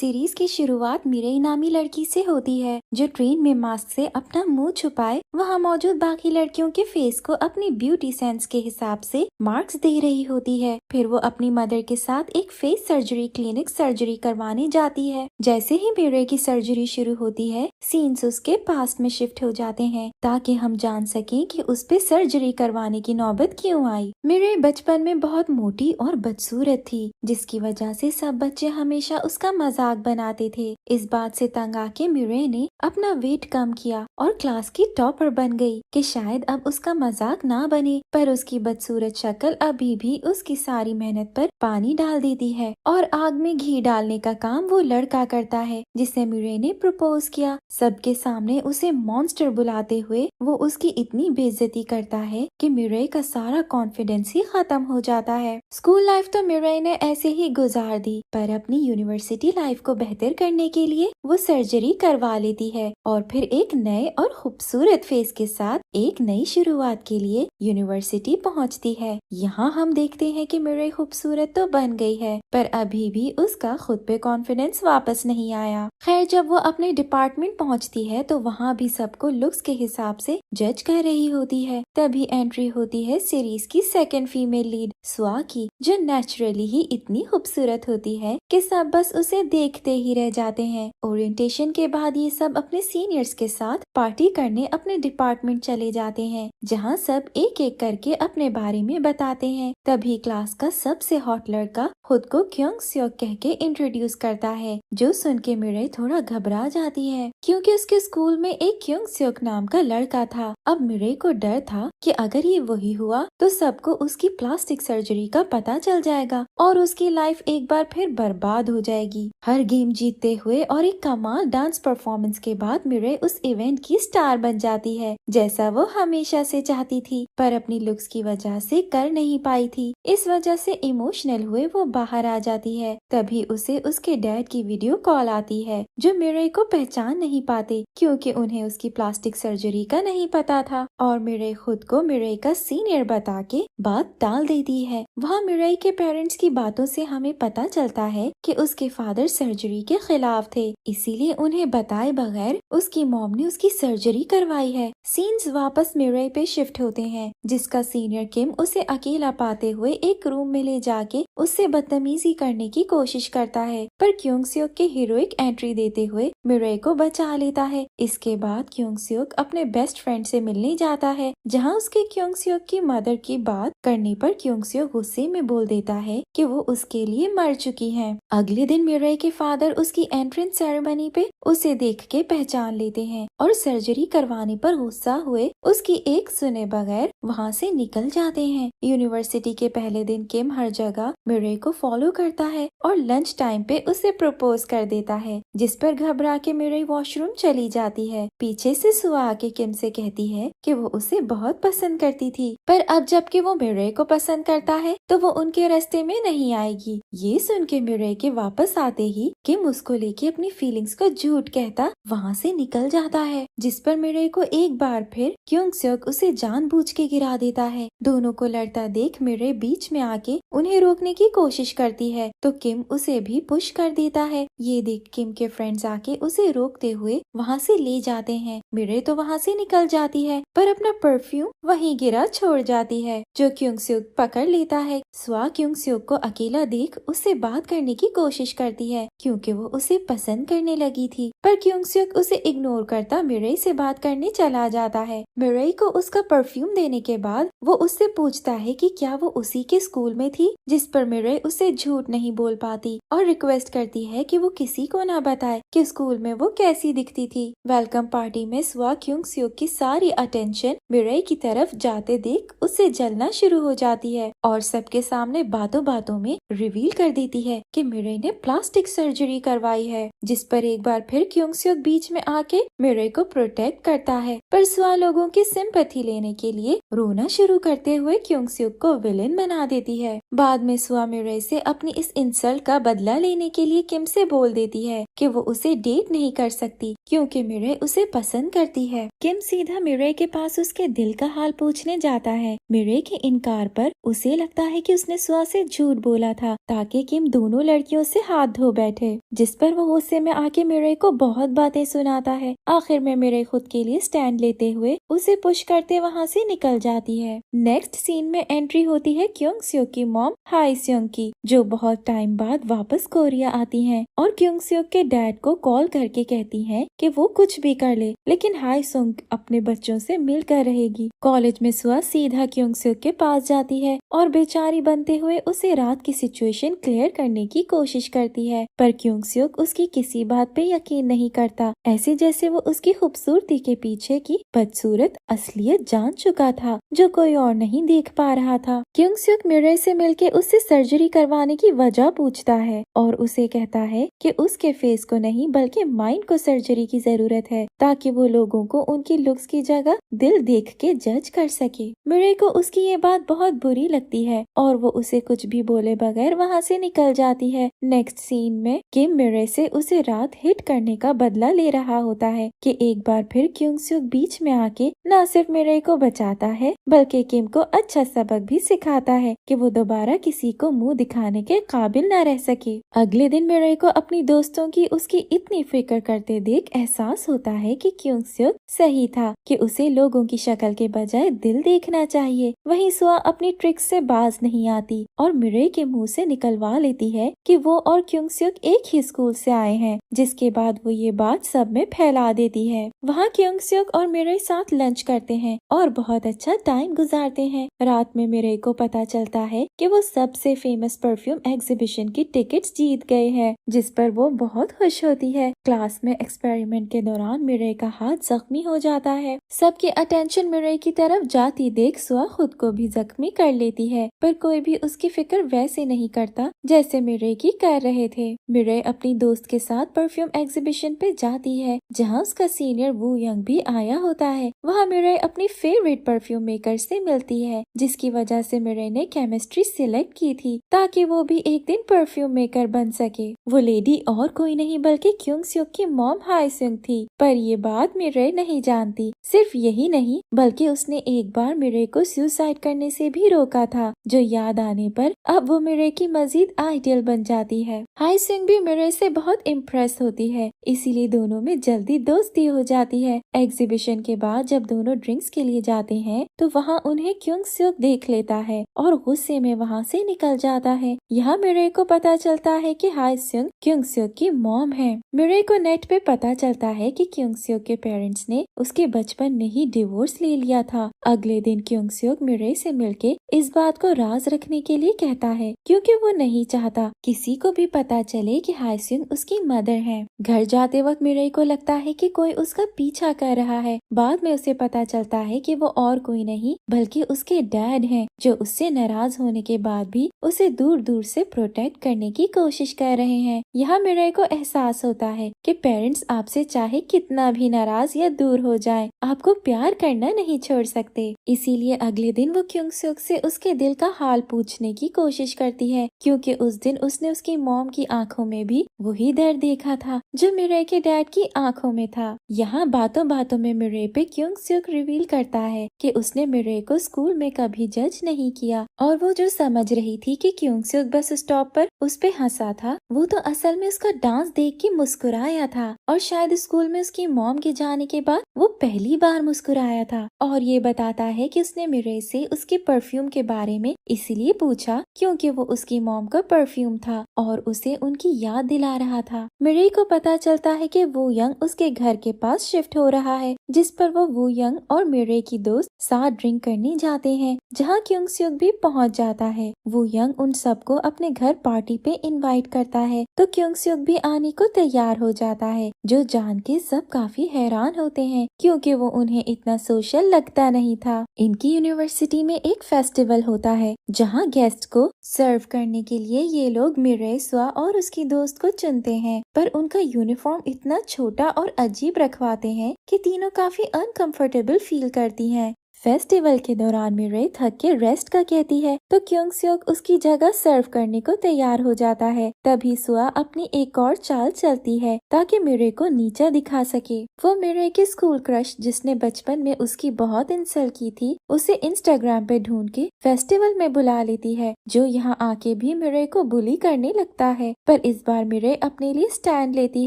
Series की शुरुआत मिरेई नामी लड़की से होती है जो ट्रेन में मास्क से अपना मुंह छुपाए वहां मौजूद बाकी लड़कियों के फेस को अपनी ब्यूटी सेंस के हिसाब से मार्क्स दे रही होती है। फिर वो अपनी मदर के साथ एक फेस सर्जरी क्लिनिक सर्जरी करवाने जाती है। जैसे ही मिरेई की सर्जरी शुरू होती है सीन्स उसके पास्ट में शिफ्ट हो जाते हैं ताकि हम जान सकें कि उस पे सर्जरी करवाने की नौबत क्यों आई। मिरेई बचपन में बहुत मोटी और बदसूरत थी जिसकी वजह से सब बच्चे हमेशा उसका मजाक बनाते थे। इस बात से तंग आके मिरेई ने अपना वेट कम किया और क्लास की टॉपर बन गई कि शायद अब उसका मजाक ना बने, पर उसकी बदसूरत शक्ल अभी भी उसकी सारी मेहनत पर पानी डाल देती है और आग में घी डालने का काम वो लड़का करता है जिसे मिरेई ने प्रपोज किया। सबके सामने उसे मॉन्स्टर बुलाते हुए वो उसकी इतनी बेइज्जती करता है कि मिरेई का सारा कॉन्फिडेंस ही खत्म हो जाता है। स्कूल लाइफ तो मिरेई ने ऐसे ही गुजार दी, पर अपनी यूनिवर्सिटी लाइफ को बेहतर करने के लिए वो सर्जरी करवा लेती है और फिर एक नए और खूबसूरत फेस के साथ एक नई शुरुआत के लिए यूनिवर्सिटी पहुंचती है। यहाँ हम देखते हैं कि मिरेई खूबसूरत तो बन गई है पर अभी भी उसका खुद पे कॉन्फिडेंस वापस नहीं आया। खैर, जब वो अपने डिपार्टमेंट पहुंचती है तो वहाँ भी सबको लुक्स के हिसाब से जज कर रही होती है। तभी एंट्री होती है सीरीज की सेकंड फीमेल लीड सुआ की, जो नेचुरली ही इतनी खूबसूरत होती है कि सब बस उसे देखते ही रह जाते हैं। ओरिएंटेशन के बाद ये सब अपने सीनियर्स के साथ पार्टी करने अपने डिपार्टमेंट चले जाते हैं जहाँ सब एक एक करके अपने बारे में बताते हैं। तभी क्लास का सबसे हॉट लड़का खुद को क्योंग स्योक कह के इंट्रोड्यूस करता है, जो सुन के मिरेई थोड़ा घबरा जाती है क्योंकि उसके स्कूल में एक क्योंग स्योक नाम का लड़का था। अब मिरेई को डर था कि अगर ये वही हुआ तो सबको उसकी प्लास्टिक सर्जरी का पता चल जाएगा और उसकी लाइफ एक बार फिर बर्बाद हो जाएगी। हर गेम जीतते हुए और एक कमाल डांस परफॉर्मेंस के बाद मिरेई उस इवेंट की स्टार बन जाती है जैसा वो हमेशा से चाहती थी, पर अपनी लुक्स की वजह से कर नहीं पाई थी। इस वजह से इमोशनल हुए वो बाहर आ जाती है। तभी उसे उसके डैड की वीडियो कॉल आती है जो मिरेई को पहचान नहीं पाते क्योंकि उन्हें उसकी प्लास्टिक सर्जरी का नहीं पता था और मिरेई खुद को मिरेई का सीनियर बता के बात टाल देती है। वहाँ मिरेई के पेरेंट्स की बातों से हमें पता चलता है कि उसके फादर सर्जरी के खिलाफ थे, इसीलिए उन्हें बताए बगैर उसकी मॉम ने उसकी सर्जरी करवाई है। सीन्स वापस मिरेई पे शिफ्ट होते हैं जिसका सीनियर किम उसे अकेला पाते हुए एक रूम में ले जाके उससे बदतमीजी करने की कोशिश करता है, पर क्योंग स्योक के हीरोइक एंट्री देते हुए मिरेई को बचा लेता है। इसके बाद क्योंग स्योक अपने बेस्ट फ्रेंड से मिलने जाता है जहाँ उसके क्योंग स्योक की मदर की बात करने पर क्योंग स्योक गुस्से में बोल देता है कि वो उसके लिए मर चुकी है। अगले दिन मिरेई के फादर उसकी एंट्रेंस सेरेमनी पे उसे देख के पहचान लेते हैं और सर्जरी करवाने पर गुस्सा हुए उसकी एक सुने बगैर वहाँ से निकल जाते हैं। यूनिवर्सिटी के पहले दिन किम हर जगह मिरेई को फॉलो करता है और लंच टाइम पे उसे प्रपोज कर देता है, जिस पर घबरा के मिरेई वॉशरूम चली जाती है। पीछे से सुआ आके किम से कहती है कि वो उसे बहुत पसंद करती थी, पर अब जबकि वो मिरेई को पसंद करता है तो वो उनके रास्ते में नहीं आएगी। ये सुन के मिरेई के वापस आते ही किम उसको लेके अपनी फीलिंग्स को झूठ कहता वहाँ से निकल जाता है, जिस पर मिरेई को एक बार फिर क्योंग स्योक उसे जानबूझ के गिरा देता है। दोनों को लड़ता देख मिरेई बीच में आके उन्हें रोकने की कोशिश करती है तो किम उसे भी पुश कर देता है। ये देख किम के फ्रेंड्स आके उसे रोकते हुए वहाँ से ले जाते हैं। मिरेई तो वहाँ से निकल जाती है पर अपना परफ्यूम वहीं गिरा छोड़ जाती है, जो क्योंग स्योक पकड़ लेता है। सुआ क्योंग स्योक को अकेला देख उससे बात करने की कोशिश करती है क्योंकि वो उसे पसंद करने लगी थी, पर क्योंग स्योक उसे इग्नोर करता मिरेई से बात करने चला जाता है। मिरेई को उसका परफ्यूम देने के बाद वो उससे पूछता है कि क्या वो उसी के स्कूल में थी, जिस पर मिरेई उसे झूठ नहीं बोल पाती और रिक्वेस्ट करती है कि वो किसी को ना बताए कि स्कूल में वो कैसी दिखती थी। वेलकम पार्टी में सुआ क्योंग स्योक की सारी अटेंशन मिरेई की तरफ जाते देख उससे जलना शुरू हो जाती है और सबके सामने बातों बातों में रिवील कर देती है कि मिरेई ने प्लास्टिक सर्जरी करवाई है, जिस पर एक बार फिर क्योंग स्योक बीच में आके मिरेई को प्रोटेक्ट करता है, पर सुआ लोगों की सिंपैथी लेने के लिए रोना शुरू करते हुए क्योंग स्योक को विलेन बना देती है। बाद में सुआ मिरेई से अपनी इस इंसल्ट का बदला लेने के लिए किम से बोल देती है कि वो उसे डेट नहीं कर सकती क्योंकि मिरेई उसे पसंद करती है। किम सीधा मिरेई के पास उसके दिल का हाल पूछने जाता है। मिरेई के इनकार पर उसे लगता है है कि उसने सुआ से झूठ बोला था ताकि किम दोनों लड़कियों से हाथ धो बैठे, जिस पर वो गुस्से में आके मिरे को बहुत बातें सुनाता है। आखिर में मिरे खुद के लिए स्टैंड लेते हुए उसे पुश करते वहाँ से निकल जाती है। नेक्स्ट सीन में एंट्री होती है क्योंग स्योक की मॉम हाई स्योंग की, जो बहुत टाइम बाद वापस कोरिया आती हैं और क्योंग स्योक के डैड को कॉल करके कहती हैं कि वो कुछ भी कर ले लेकिन हाई स्योंग अपने बच्चों से मिलकर रहेगी। कॉलेज में सुआ सीधा क्योंग स्योक के पास जाती है और बेचारी बनते हुए उसे रात की सिचुएशन क्लियर करने की कोशिश करती है, पर क्योंग स्योक उसकी किसी बात पे यकीन नहीं करता, ऐसे जैसे वो उसकी खूबसूरती के पीछे की बदसूरत असलियत जान चुका था जो कोई और नहीं देख पा रहा था। क्योंग स्योक मिरे से मिलके उससे सर्जरी करवाने की वजह पूछता है और उसे कहता है कि उसके फेस को नहीं बल्कि माइंड को सर्जरी की जरूरत है ताकि वो लोगों को उनकी लुक्स की जगह दिल देख के जज कर सके। मिरे को उसकी ये बात बहुत बुरी लगती है और वो उसे कुछ भी बोले बगैर वहाँ से निकल जाती है। नेक्स्ट सीन में किम मिरे से उसे रात हिट करने का बदला ले रहा होता है कि एक बार फिर क्योंग स्योक बीच में आके न सिर्फ मिरे को बचाता है बल्कि किम को अच्छा सबक भी सिखाता है कि वो दोबारा किसी को मुंह दिखाने के काबिल न रह सके। अगले दिन मिरे को अपनी दोस्तों की उसकी इतनी फिक्र करते देख एहसास होता है कि क्योंग स्योक सही था कि उसे लोगों की शक्ल के बजाय दिल देखना चाहिए। वहीं सुआ अपनी ट्रिक्स से बाज नहीं आती और मिरे के मुंह से निकलवा लेती है कि वो और क्योंग स्योक एक ही स्कूल से आए हैं, जिसके बाद वो ये बात सब में फैला देती है। वहाँ क्योंग स्योक और मिरे साथ लंच करते हैं और बहुत अच्छा टाइम गुजारते हैं। रात में मिरे को पता चलता है कि वो सबसे फेमस परफ्यूम एग्जीबिशन की टिकट्स जीत गए हैं, जिस पर वो बहुत खुश होती है। क्लास में एक्सपेरिमेंट के दौरान मिरे का हाथ जख्मी हो जाता है। सबकी अटेंशन मिरे की तरफ जाती देख सुआ खुद को भी जख्मी कर लेती है, पर कोई भी उसकी फिक्र वैसे नहीं करता जैसे मिरे की कर रहे थे। मिरे अपनी दोस्त के साथ परफ्यूम एग्जीबिशन पे जाती है जहाँ उसका सीनियर वू यंग भी आया होता है। वहाँ मिरे अपनी फेवरेट परफ्यूम मेकर से मिलती है, जिसकी वजह से मिरे ने केमिस्ट्री सिलेक्ट की थी ताकि वो भी एक दिन परफ्यूम मेकर बन सके। वो लेडी और कोई नहीं बल्कि क्योंग स्योक की मॉम हाई स्योंग थी, पर ये बात मिरे नहीं जानती। सिर्फ यही नहीं बल्कि उसने एक बार मिरे को सुसाइड करने से भी रोका था, जो याद आने पर अब वो मिरे की मजीद आइडियल बन जाती है। हाई स्योंग भी मिरे से बहुत इम्प्रेस होती है, इसीलिए दोनों में जल्दी दोस्ती हो जाती है। एग्जीबिशन के बाद जब दोनों ड्रिंक्स के लिए जाते हैं तो वहाँ उन्हें क्योंग स्योक देख लेता है और गुस्से में वहाँ से निकल जाता है। यहाँ मिरे को पता चलता है कि हाई स्योंग क्योंग स्योक की मॉम है। मिरे को नेट पे पता चलता है कि क्योंग स्योक के पेरेंट्स ने उसके बचपन में ही डिवोर्स ले लिया था। अगले दिन क्योंग स्योक मिरे से मिलके इस बात को राज रखने के लिए कहता है क्योंकि वो नहीं चाहता किसी को भी पता चले कि हाई स्योंग उसकी मदर है। घर जाते वक्त मिरे को लगता है कि कोई उसका पीछा कर रहा है। बाद में उसे पता चलता है कि वो और कोई नहीं बल्कि उसके डैड हैं, जो उससे नाराज होने के बाद भी उसे दूर दूर से प्रोटेक्ट करने की कोशिश कर रहे हैं। यहाँ मिरे को एहसास होता है कि पेरेंट्स आपसे चाहे कितना भी नाराज या दूर हो जाएं, आपको प्यार करना नहीं छोड़ सकते। इसीलिए अगले दिन वो क्योंग स्योक से उसके दिल का हाल पूछने की कोशिश करती है, क्योंकि उस दिन उसने उसकी मॉम की आंखों में भी वही दर्द देखा था जो मिरे के डैड की आंखों में था। यहाँ बातों बातों में मिरे पे क्योंग स्योक रिवील करता है कि उसने मिरे को स्कूल में कभी जज नहीं किया और वो जो समझ रही थी कि क्योंग स्योक बस स्टॉप पर उस पे हंसा था, वो तो असल में उसका डांस देख के मुस्कुराया था और शायद स्कूल में उसकी मॉम के जाने के बाद वो पहली बार मुस्कुराया था। और ये बताता है कि उसने मिरे से उसके परफ्यूम के बारे में इसलिए पूछा क्योंकि वो उसकी मॉम का परफ्यूम था और उसे उनकी याद दिला रहा था। मिरे को पता चलता है कि वू यंग उसके घर के पास शिफ्ट हो रहा है, जिस पर वो वू यंग और मिरे की दोस्त साथ ड्रिंक करने जाते हैं, जहाँ क्योंग स्योक भी पहुँच जाता है। वू यंग उन सबको अपने घर पार्टी पे इनवाइट करता है तो क्योंग स्योक भी आने को तैयार हो जाता है, जो जान के सब काफी हैरान होते हैं क्योंकि वो उन्हें इतना सोशल लगता नहीं था। इनकी यूनिवर्सिटी में एक फेस्टिवल होता है जहाँ गेस्ट को सर्व करने के लिए ये लोग मिरे, सुआ और उसकी दोस्त को चुनते हैं, पर उनका यूनिफॉर्म इतना छोटा और अजीब रखवाते हैं कि तीनों काफी अनकंफर्टेबल फील करती हैं। फेस्टिवल के दौरान मिरे थक के रेस्ट का कहती है तो क्योंग स्योक उसकी जगह सर्व करने को तैयार हो जाता है। तभी सुआ अपनी एक और चाल चलती है ताकि मिरे को नीचा दिखा सके। वो मिरे के स्कूल क्रश जिसने बचपन में उसकी बहुत इंसल्ट की थी उसे इंस्टाग्राम पे ढूंढ के फेस्टिवल में बुला लेती है, जो यहाँ आके भी मिरे को बुली करने लगता है। पर इस बार मिरे अपने लिए स्टैंड लेती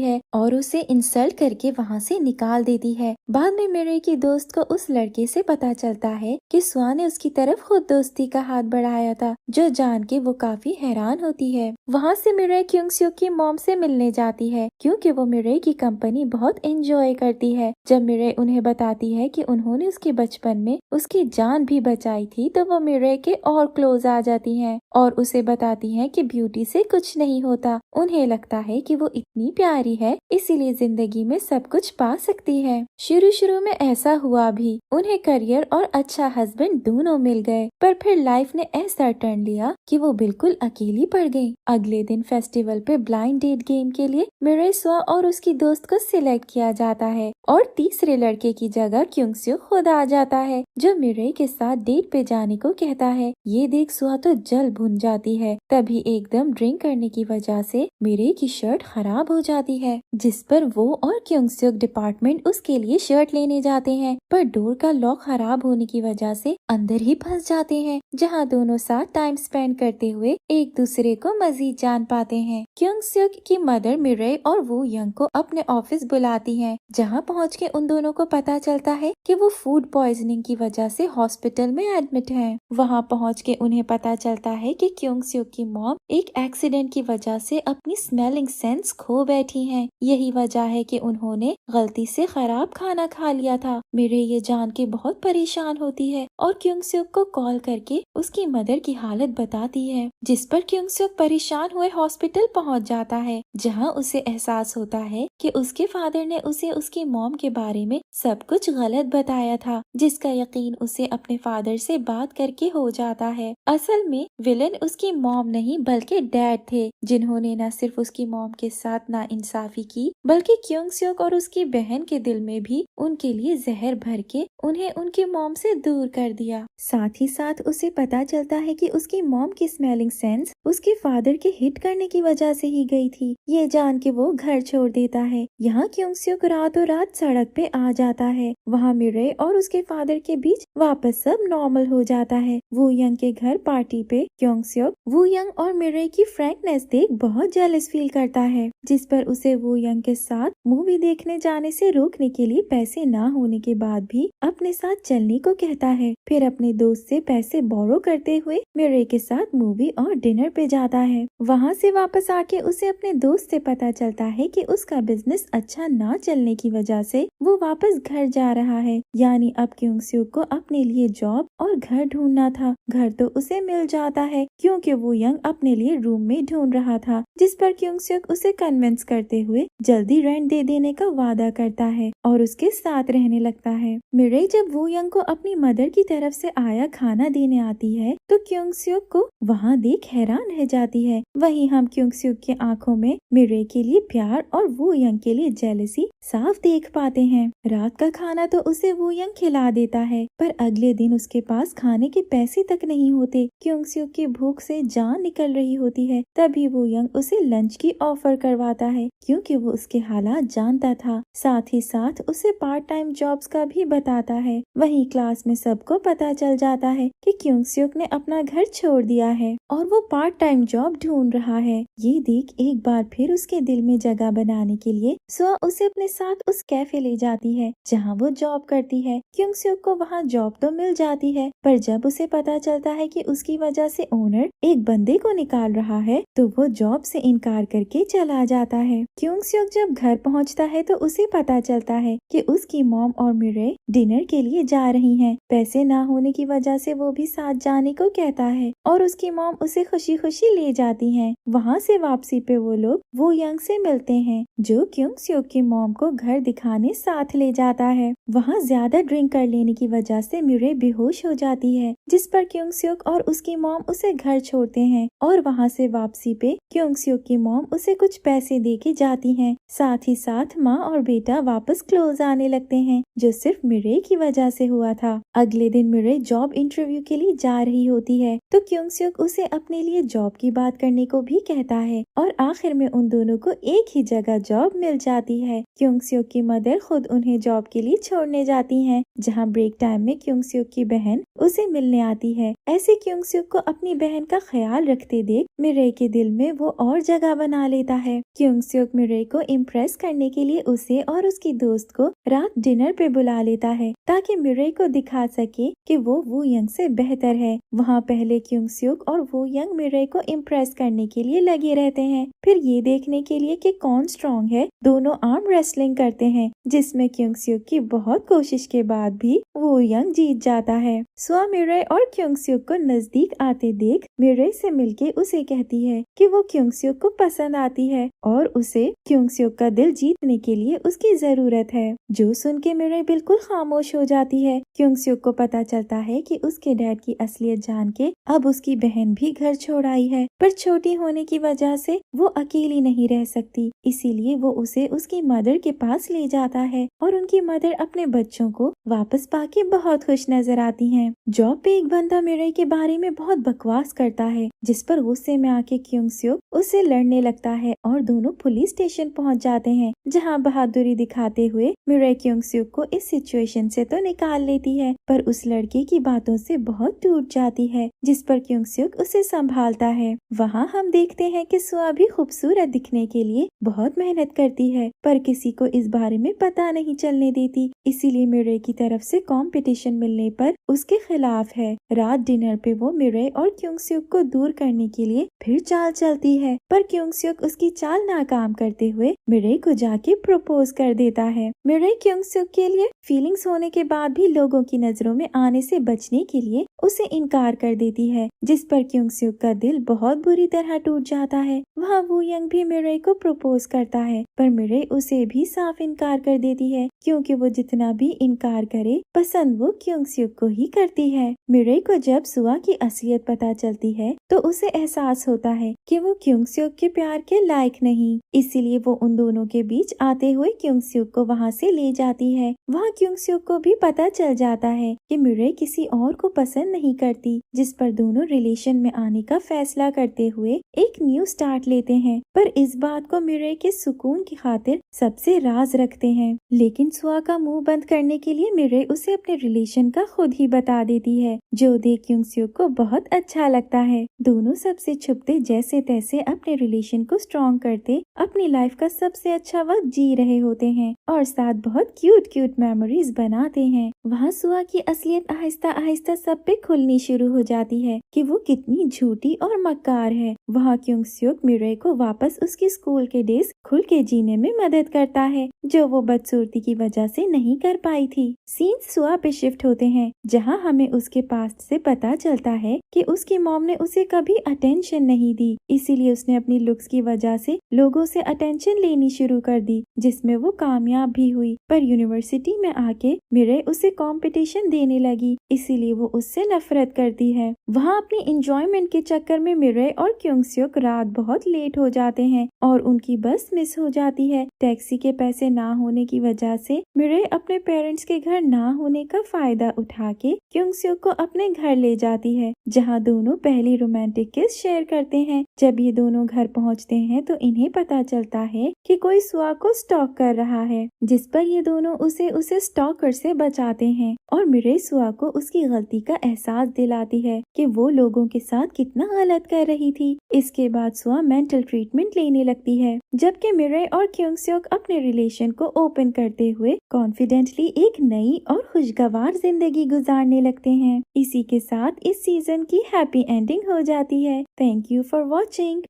है और उसे इंसल्ट करके वहाँ से निकाल देती है। बाद में मिरे की दोस्त को उस लड़के से पता चलता है कि सुआ ने उसकी तरफ खुद दोस्ती का हाथ बढ़ाया था, जो जान के वो काफी हैरान होती है। वहाँ से मिरे क्योंग स्योक की मॉम से मिलने जाती है क्योंकि वो मिरे की कंपनी बहुत एंजॉय करती है। जब मिरे उन्हें बताती है कि उन्होंने उसके बचपन में उसकी जान भी बचाई थी तो वो मिरे के और क्लोज आ जाती हैं और उसे बताती हैं कि ब्यूटी से कुछ नहीं होता। उन्हें लगता है कि वो इतनी प्यारी है इसीलिए जिंदगी में सब कुछ पा सकती है। शुरू में ऐसा हुआ भी, उन्हें करियर और अच्छा हस्बैंड दोनों मिल गए, पर फिर लाइफ ने ऐसा टर्न लिया कि वो बिल्कुल अकेली पड़ गई। अगले दिन फेस्टिवल पे ब्लाइंड डेट गेम के लिए मिरे सुआ और उसकी दोस्त को सिलेक्ट किया जाता है और तीसरे लड़के की जगह क्योंग स्योक खुद आ जाता है, जो मिरे के साथ डेट पे जाने को कहता है। ये देख सुआ तो जल भुन जाती है। तभी एकदम ड्रिंक करने की वजह से मिरे की शर्ट खराब हो जाती है, जिस पर वो और क्योंग स्योक डिपार्टमेंट उसके लिए शर्ट लेने जाते हैं, पर डोर का लॉक खराब होने की वजह से अंदर ही फंस जाते हैं, जहां दोनों साथ टाइम स्पेंड करते हुए एक दूसरे को मजीद जान पाते हैं। क्योंग स्योक की मदर मिरे और वू यंग को अपने ऑफिस बुलाती हैं, जहां पहुंच के उन दोनों को पता चलता है कि वो फूड पॉइजनिंग की वजह से हॉस्पिटल में एडमिट हैं। वहां पहुंच के उन्हें पता चलता है कि क्योंग स्योक की मॉम एक एक्सीडेंट की वजह से अपनी स्मेलिंग सेंस खो बैठी हैं। यही वजह है कि उन्होंने गलती से खराब खाना खा लिया था। मिरे ये जान के बहुत परेशान होती है और क्योंग स्योक को कॉल करके उसकी मदर की हालत बताती है, जिस पर क्योंग स्योक परेशान हुए हॉस्पिटल पहुंच जाता है, जहां उसे एहसास होता है कि उसके फादर ने उसे उसकी मॉम के बारे में सब कुछ गलत बताया था, जिसका यकीन उसे अपने फादर से बात करके हो जाता है। असल में विलन उसकी मॉम नहीं बल्कि डैड थे, जिन्होंने न सिर्फ उसकी मॉम के साथ नाइंसाफी की बल्कि क्योंग स्योक और उसकी बहन के दिल में भी उनके लिए जहर भर के उन्हें उनकी मॉम से दूर कर दिया। साथ ही साथ उसे पता चलता है कि उसकी मॉम की स्मेलिंग सेंस उसके फादर के हिट करने की वजह से ही गई थी। ये जान के वो घर छोड़ देता है। यहाँ क्योंग स्योक रातों रात सड़क पे आ जाता है। वहाँ मिरे और उसके फादर के बीच वापस सब नॉर्मल हो जाता है। वू यंग के घर पार्टी पे क्योंग स्योक वू यंग और मिरे की फ्रैंकनेस देख बहुत जेलस फील करता है, जिस पर उसे वू यंग के साथ मूवी देखने जाने से रोकने के लिए पैसे ना होने के बाद भी अपने साथ चलने को कहता है। फिर अपने दोस्त से पैसे बोरो करते हुए मिरे के साथ मूवी और डिनर पे जाता है। वहाँ से वापस आके उसे अपने दोस्त से पता चलता है कि उसका बिजनेस अच्छा ना चलने की वजह से वो वापस घर जा रहा है। यानी अब क्योंग स्योक को अपने लिए जॉब और घर ढूंढना था। घर तो उसे मिल जाता है क्योंकि वो यंग अपने लिए रूममेट ढूंढ रहा था, जिस पर क्योंग स्योक उसे कन्विंस करते हुए जल्दी रेंट दे देने का वादा करता है और उसके साथ रहने लगता है। मिरे जब वू यंग को अपनी मदर की तरफ से आया खाना देने आती है तो क्योंग स्योक को वहाँ देख हैरान रह जाती है। वहीं हम क्योंग स्योक की आंखों में मिरे के लिए प्यार और वू यंग के लिए जेलसी साफ देख पाते हैं। रात का खाना तो उसे वू यंग खिला देता है, पर अगले दिन उसके पास खाने के पैसे तक नहीं होते। क्योंग स्योक की भूख से जान निकल रही होती है। तभी वू यंग उसे लंच की ऑफर करवाता है क्योंकि वो उसके हालात जानता था। साथ ही साथ उसे पार्ट टाइम जॉब्स का भी बताता है। वहीं क्लास में सबको पता चल जाता है कि क्योंग स्योक ने अपना घर छोड़ दिया है और वो पार्ट टाइम जॉब ढूंढ रहा है। ये देख एक बार फिर उसके दिल में जगह बनाने के लिए सुआ उसे अपने साथ उस कैफे ले जाती है जहाँ वो जॉब करती है। क्योंग स्योक को वहाँ जॉब तो मिल जाती है, पर जब उसे पता चलता है कि उसकी वजह से ओनर एक बंदे को निकाल रहा है तो वो जॉब से इनकार करके चला जाता है। क्योंग स्योक जब घर पहुँचता है तो उसे पता चलता है कि उसकी मॉम और मिरे डिनर के लिए जा रही हैं। पैसे ना होने की वजह से वो भी साथ जाने को कहता है और उसकी मॉम उसे खुशी खुशी ले जाती हैं। वहाँ से वापसी पे वो लोग वू यंग से मिलते हैं, जो क्योंग स्योक की मॉम को घर दिखाने साथ ले जाता है। वहाँ ज्यादा ड्रिंक कर लेने की वजह से मिरे बेहोश हो जाती है, जिस पर क्योंग स्योक और उसकी मॉम उसे घर छोड़ते हैं और वहाँ से वापसी पे क्योंग स्योक की मॉम उसे कुछ पैसे दे के जाती हैं। साथ ही साथ माँ और बेटा वापस क्लोज आने लगते हैं, जो सिर्फ मिरे की वजह से हुआ हुआ था। अगले दिन मिरे जॉब इंटरव्यू के लिए जा रही होती है तो क्योंग स्यूक उसे अपने लिए जॉब की बात करने को भी कहता है और आखिर में उन दोनों को एक ही जगह जॉब मिल जाती है। क्योंग स्यूक की मदर खुद उन्हें जॉब के लिए छोड़ने जाती हैं, जहां ब्रेक टाइम में क्योंग स्यूक की बहन उसे मिलने आती है। ऐसे क्योंग स्यूक को अपनी बहन का ख्याल रखते देख मिरे के दिल में वो और जगह बना लेता है। क्योंग स्यूक मिरे को इम्प्रेस करने के लिए उसे और उसकी दोस्त को रात डिनर पे बुला लेता है ताकि मिरे को दिखा सके कि वो वू यंग से बेहतर है। वहाँ पहले क्योंग स्यूक और वू यंग मिरे को इम्प्रेस करने के लिए लगे रहते हैं। फिर ये देखने के लिए कि कौन स्ट्रॉन्ग है, दोनों आर्म रेसलिंग करते हैं, जिसमें क्योंग स्यूक की बहुत कोशिश के बाद भी वू यंग जीत जाता है। सुआ मिरे और क्योंग स्यूक को नजदीक आते देख मिरे से मिलके उसे कहती है कि वो क्योंग स्यूक को पसंद आती है और उसे क्योंग स्यूक का दिल जीतने के लिए उसकी जरूरत है। जो सुन के मिरे बिल्कुल खामोश हो जाती है। क्योंग स्यूक को पता चलता है कि उसके डैड की असलियत जान के अब उसकी बहन भी घर छोड़ आई है, पर छोटी होने की वजह से वो अकेली नहीं रह सकती, इसीलिए वो उसे उसकी मदर के पास ले जाता है और उनकी मदर अपने बच्चों को वापस पाके बहुत खुश नजर आती हैं। जॉब पे एक बंदा मिरे के बारे में बहुत बकवास करता है, जिस पर गुस्से में आके क्योंग स्यूक उससे लड़ने लगता है और दोनों पुलिस स्टेशन पहुंच जाते हैं, जहां बहादुरी दिखाते हुए मिरे क्योंग स्यूक को इस सिचुएशन से तो निकाल लेती है, पर उस लड़के की बातों से बहुत टूट जाती है, जिस पर क्योंग स्यूक उसे संभालता है। वहाँ हम देखते हैं कि सुआ भी खूबसूरत दिखने के लिए बहुत मेहनत करती है, पर किसी को इस बारे में पता नहीं चलने देती, इसीलिए मिरे की तरफ से कंपटीशन मिलने पर उसके खिलाफ है। रात डिनर पे वो मिरे और क्योंग स्यूक को दूर करने के लिए फिर चाल चलती है, पर क्योंग स्यूक उसकी चाल नाकाम करते हुए मिरे को जाके प्रपोज कर देता है। मिरे क्योंग स्यूक के लिए फीलिंग्स होने के बाद भी लोगों की नजरों में आने से बचने के लिए उसे इनकार कर देती है, जिस पर क्योंग स्यूक का दिल बहुत बुरी तरह टूट जाता है। वहाँ वू यंग भी मिरे को प्रपोज करता है, पर मिरे उसे भी साफ इनकार कर देती है, क्योंकि वो जितना भी इनकार करे पसंद वो क्योंग स्यूक को ही करती है। मिरे को जब सुआ की असलियत पता चलती है तो उसे एहसास होता है कि वो क्योंग स्यूक के प्यार के लायक नहीं, इसीलिए वो उन दोनों के बीच आते हुए क्योंग स्यूक को वहाँ से ले जाती है। वहाँ क्योंग स्यूक को भी पता चल जाता है कि मिरे किसी और को पसंद नहीं करती, जिस पर दोनों रिलेशन में आने का फैसला करते हुए एक न्यू स्टार्ट लेते हैं, पर इस बात को मिरे के सुकून की खातिर सबसे राज रखते हैं। लेकिन सुआ का मुंह बंद करने के लिए मिरे उसे अपने रिलेशन का खुद ही बता देती है, जो देख क्योंग स्यूक को बहुत अच्छा लगता है। दोनों सबसे छुपते जैसे तैसे अपने रिलेशन को स्ट्रॉन्ग करते अपनी लाइफ का सबसे अच्छा वक्त जी रहे होते हैं और साथ बहुत क्यूट क्यूट मेमोरीज बनाते हैं। वहाँ सुआ की असलियत आहिस्ता आहिस्ता सब पे खुलनी शुरू हो जाती है कि वो कितनी झूठी और मक्कार है। वहाँ क्योंग स्यूक मिरे को वापस उसकी स्कूल के डेज खुल के जीने में मदद करता है, जो वो बदसूरती की वजह से नहीं कर पाई थी। सीन सुआ पे शिफ्ट होते हैं, जहाँ हमें उसके पास्ट से पता चलता है कि उसकी मॉम ने उसे कभी अटेंशन नहीं दी, इसीलिए उसने अपनी लुक्स की वजह से लोगों से अटेंशन लेनी शुरू कर दी, जिसमें वो कामयाब भी हुई। पर यूनिवर्सिटी में आके मिरे उसे कंपटीशन देने लगी, इसीलिए वो उससे नफरत करती है। वहाँ अपनी एंजॉयमेंट के चक्कर में मिरे और क्योंग स्यूक रात बहुत लेट हो जाते हैं और उनकी बस मिस हो जाती है। टैक्सी के पैसे ना होने की वजह से मिरे अपने पेरेंट्स के घर ना होने का फायदा उठा के क्योंग स्यूक को अपने घर ले जाती है, जहाँ दोनों पहली रोमांटिक किस शेयर करते हैं। जब ये दोनों घर पहुँचते हैं तो इन्हें पता चलता है कि कोई सुआ को स्टॉक कर रहा है, जिस पर ये दोनों उसे स्टॉकर से बचाते हैं और मिरे सुआ को उसकी गलती का एहसास दिलाती है कि वो लोगों के साथ कितना गलत कर रही थी। इसके बाद सुआ मेंटल ट्रीटमेंट लेने लगती है, जबकि मिरे और क्योंग स्यूक अपने रिलेशन को ओपन करते हुए कॉन्फिडेंटली एक नई और खुशगवार जिंदगी गुजारने लगते हैं। इसी के साथ इस सीजन की हैप्पी एंडिंग हो जाती है। Thank you for watching.